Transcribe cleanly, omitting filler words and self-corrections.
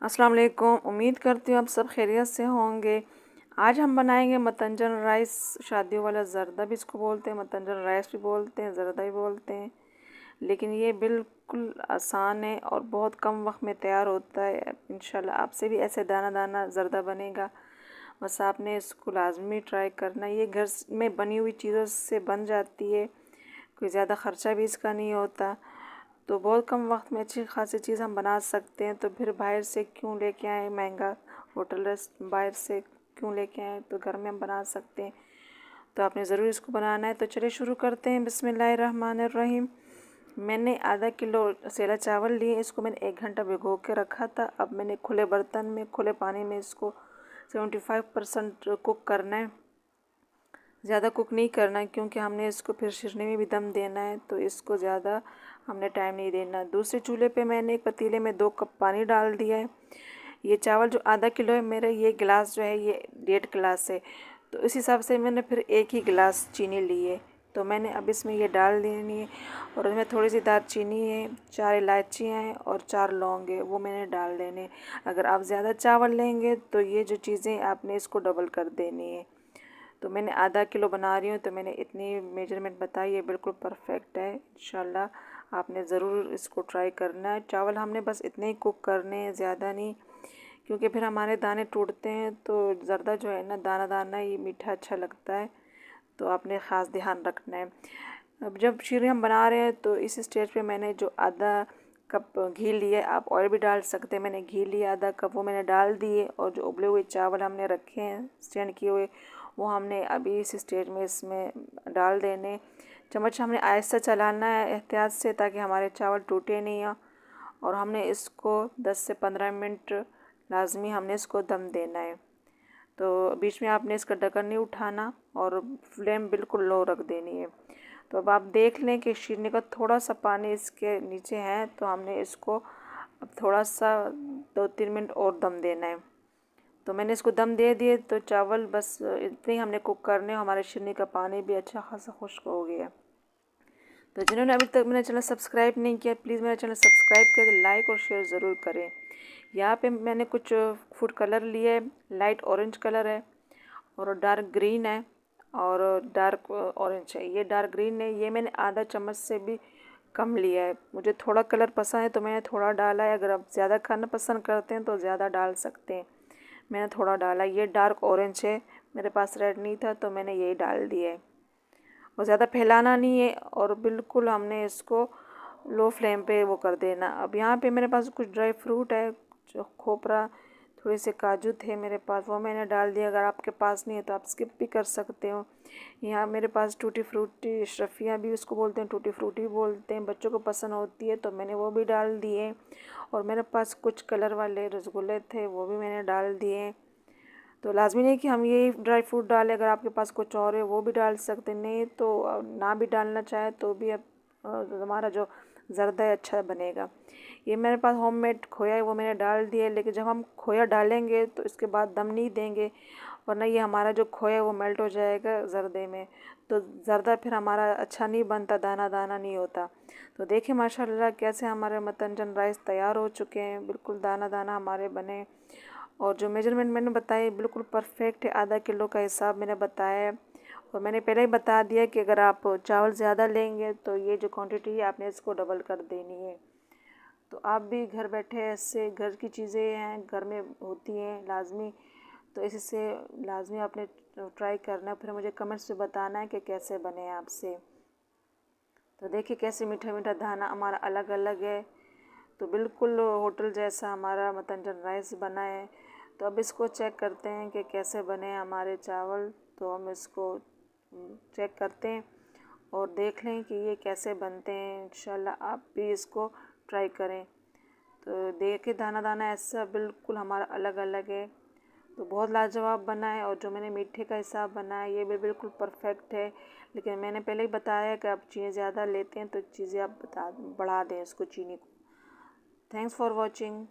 अस्सलाम वालेकुम। उम्मीद करती हूँ आप सब खैरियत से होंगे। आज हम बनाएंगे मतंजन राइस। शादियों वाला ज़रदा भी इसको बोलते हैं, मतंजन राइस भी बोलते हैं, ज़रदा भी बोलते हैं। लेकिन ये बिल्कुल आसान है और बहुत कम वक्त में तैयार होता है। इंशाल्लाह आपसे भी ऐसे दाना दाना ज़रदा बनेगा। बस आपने इसको लाजमी ट्राई करना। ये घर में बनी हुई चीज़ों से बन जाती है, कोई ज़्यादा ख़र्चा भी इसका नहीं होता। तो बहुत कम वक्त में अच्छी खासी चीज़ हम बना सकते हैं। तो फिर बाहर से क्यों लेके आए महंगा होटल बाहर से क्यों लेके आए, तो घर में हम बना सकते हैं। तो आपने ज़रूर इसको बनाना है। तो चलिए शुरू करते हैं। बिस्मिल्लाहिर्रहमानिर्रहीम। मैंने आधा किलो सेला चावल लिए। इसको मैंने 1 घंटा भिगो के रखा था। अब मैंने खुले बर्तन में खुले पानी में इसको 75% कुक करना है। ज़्यादा कुक नहीं करना है क्योंकि हमने इसको फिर शिरने में भी दम देना है, तो इसको ज़्यादा हमने टाइम नहीं देना। दूसरे चूल्हे पे मैंने एक पतीले में 2 कप पानी डाल दिया है। ये चावल जो आधा किलो है मेरा, ये गिलास जो है ये 1.5 गिलास है, तो इस हिसाब से मैंने फिर 1 ही गिलास चीनी ली है। तो मैंने अब इसमें ये डाल देनी है और इसमें थोड़ी सी दालचीनी है, 4 इलायचियाँ हैं और 4 लौंग है, वो मैंने डाल देने। अगर आप ज़्यादा चावल लेंगे तो ये जो चीज़ें आपने इसको डबल कर देनी है। तो मैंने आधा किलो बना रही हूँ तो मैंने इतनी मेजरमेंट बताई है, बिल्कुल परफेक्ट है। इंशाल्लाह आपने ज़रूर इसको ट्राई करना है। चावल हमने बस इतने ही कुक करने हैं, ज़्यादा नहीं, क्योंकि फिर हमारे दाने टूटते हैं। तो ज़रदा जो है ना, दाना दाना ये मीठा अच्छा लगता है, तो आपने ख़ास ध्यान रखना है। अब जब शीरे हम बना रहे हैं तो इस स्टेज पे मैंने जो आधा कप घी लिया, आप ऑयल भी डाल सकते हैं। मैंने घी लिया आधा कप, वो मैंने डाल दिए। और जो उबले हुए चावल हमने रखे हैं स्टैंड किए हुए, वो हमने अभी इस स्टेज में इसमें डाल देने। चम्मच हमने आहिस्ता चलाना है एहतियात से, ताकि हमारे चावल टूटे नहीं हो। और हमने इसको 10 से 15 मिनट लाजमी हमने इसको दम देना है। तो बीच में आपने इसका ढक्कन नहीं उठाना और फ्लेम बिल्कुल लो रख देनी है। तो अब आप देख लें कि शीरने का थोड़ा सा पानी इसके नीचे है, तो हमने इसको अब थोड़ा सा 2-3 मिनट और दम देना है। तो मैंने इसको दम दे दिए। तो चावल बस इतने ही हमने कुक करने, हमारे शीरने का पानी भी अच्छा खासा खुश्क हो गया। तो जिन्होंने अभी तक मेरा चैनल सब्सक्राइब नहीं किया, प्लीज़ मेरा चैनल सब्सक्राइब करें, लाइक और शेयर ज़रूर करें। यहाँ पे मैंने कुछ फूड कलर लिए, लाइट ऑरेंज कलर है और डार्क ग्रीन है और डार्क ऑरेंज है। ये डार्क ग्रीन है, ये मैंने आधा चम्मच से भी कम लिया है। मुझे थोड़ा कलर पसंद है तो मैंने थोड़ा डाला है। अगर आप ज़्यादा खाना पसंद करते हैं तो ज़्यादा डाल सकते हैं। मैंने थोड़ा डाला। ये डार्क ऑरेंज है, मेरे पास रेड नहीं था तो मैंने यही डाल दिया है। और ज़्यादा फैलाना नहीं है और बिल्कुल हमने इसको लो फ्लेम पे वो कर देना। अब यहाँ पे मेरे पास कुछ ड्राई फ्रूट है, जो खोपरा, थोड़े से काजू थे मेरे पास, वो मैंने डाल दिया। अगर आपके पास नहीं है तो आप स्किप भी कर सकते हो। यहाँ मेरे पास टूटी फ्रूटी, अशरफियाँ भी उसको बोलते हैं, टूटी फ्रूटी भी बोलते हैं, बच्चों को पसंद होती है, तो मैंने वो भी डाल दिए। और मेरे पास कुछ कलर वाले रसगुल्ले थे, वो भी मैंने डाल दिए। तो लाजमी नहीं कि हम ये ड्राई फ्रूट डालें, अगर आपके पास कुछ और है वो भी डाल सकते, नहीं तो ना भी डालना चाहे तो भी अब हमारा जो ज़रदा है अच्छा बनेगा। ये मेरे पास होममेड खोया है, वो मैंने डाल दिया। लेकिन जब हम खोया डालेंगे तो इसके बाद दम नहीं देंगे, वरना ये हमारा जो खोया है वो मेल्ट हो जाएगा ज़रदे में, तो ज़रदा फिर हमारा अच्छा नहीं बनता, दाना दाना नहीं होता। तो देखिए माशाल्लाह कैसे हमारे मतंजन राइस तैयार हो चुके हैं, बिल्कुल दाना दाना हमारे बने। और जो मेजरमेंट मैंने बताई बिल्कुल परफेक्ट है, आधा किलो का हिसाब मैंने बताया है। और मैंने पहले ही बता दिया कि अगर आप चावल ज़्यादा लेंगे तो ये जो क्वांटिटी है आपने इसको डबल कर देनी है। तो आप भी घर बैठे ऐसे घर की चीज़ें हैं, घर में होती हैं लाजमी, तो इससे लाजमी आपने ट्राई करना है। फिर मुझे कमेंट्स में बताना है कि कैसे बने आपसे। तो देखिए कैसे मीठा मीठा दाना हमारा अलग अलग है, तो बिल्कुल होटल जैसा हमारा मतंजन राइस बना है। तो अब इसको चेक करते हैं कि कैसे बने हमारे चावल। तो हम इसको चेक करते हैं और देख लें कि ये कैसे बनते हैं। इंशाल्लाह आप भी इसको ट्राई करें। तो देखिए दाना दाना ऐसा बिल्कुल हमारा अलग अलग है, तो बहुत लाजवाब बना है। और जो मैंने मीठे का हिसाब बनाया ये भी बिल्कुल परफेक्ट है। लेकिन मैंने पहले ही बताया कि आप चीज़ें ज़्यादा लेते हैं तो चीज़ें आप बढ़ा दें उसको, चीनी को। Thanks for watching.